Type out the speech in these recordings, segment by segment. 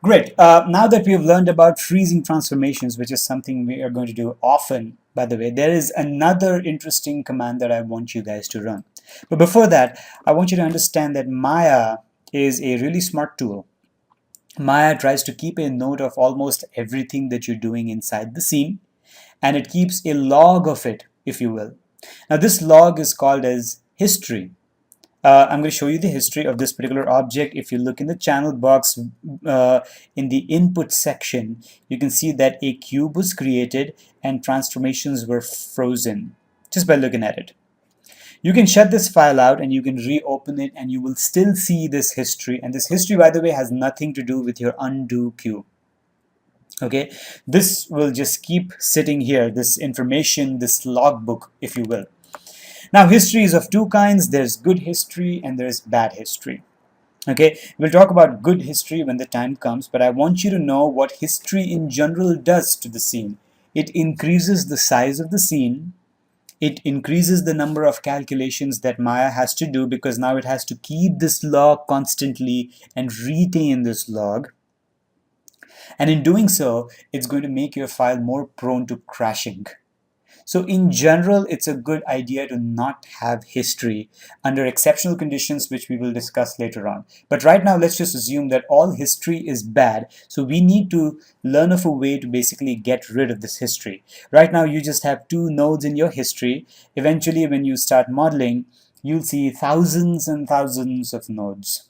Great. Now that we have learned about freezing transformations, which is something we are going to do often, by the way, there is another interesting command that I want you guys to run. But before that, I want you to understand that Maya is a really smart tool. Maya tries to keep a note of almost everything that you're doing inside the scene, and it keeps a log of it, if you will. Now, this log is called as history. I'm going to show you the history of this particular object. If you look in the channel box in the input section, you can see that a cube was created and transformations were frozen just by looking at it. You can shut this file out and you can reopen it and you will still see this history. And this history, by the way, has nothing to do with your undo cue. Okay, this will just keep sitting here, this information, this logbook, if you will. Now, history is of two kinds. There's good history and there's bad history. Okay, we'll talk about good history when the time comes, but I want you to know what history in general does to the scene. It increases the size of the scene. It increases the number of calculations that Maya has to do because now it has to keep this log constantly and retain this log. And in doing so, it's going to make your file more prone to crashing. So in general, it's a good idea to not have history under exceptional conditions, which we will discuss later on. But right now, let's just assume that all history is bad. So we need to learn of a way to basically get rid of this history. Right now, you just have two nodes in your history. Eventually, when you start modeling, you'll see thousands and thousands of nodes.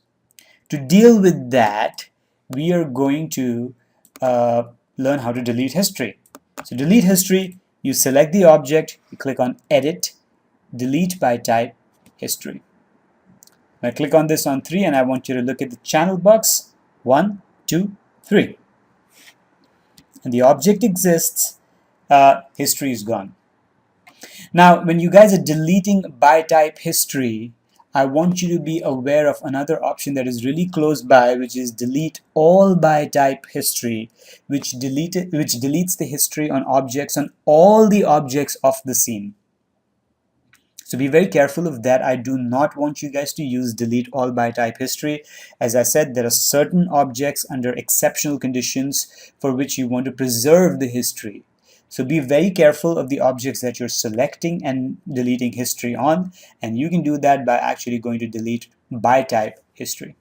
To deal with that, we are going to learn how to delete history. So delete history, you select the object, you click on Edit, Delete by Type, History. I click on this on 3 and I want you to look at the channel box. 1, 2, 3. And the object exists, history is gone. Now, when you guys are deleting by type history, I want you to be aware of another option that is really close by, which is delete all by type history, which deletes the history on objects, on all the objects of the scene. So be very careful of that. I do not want you guys to use delete all by type history. As I said, there are certain objects under exceptional conditions for which you want to preserve the history. So be very careful of the objects that you're selecting and deleting history on, and you can do that by actually going to delete by type history.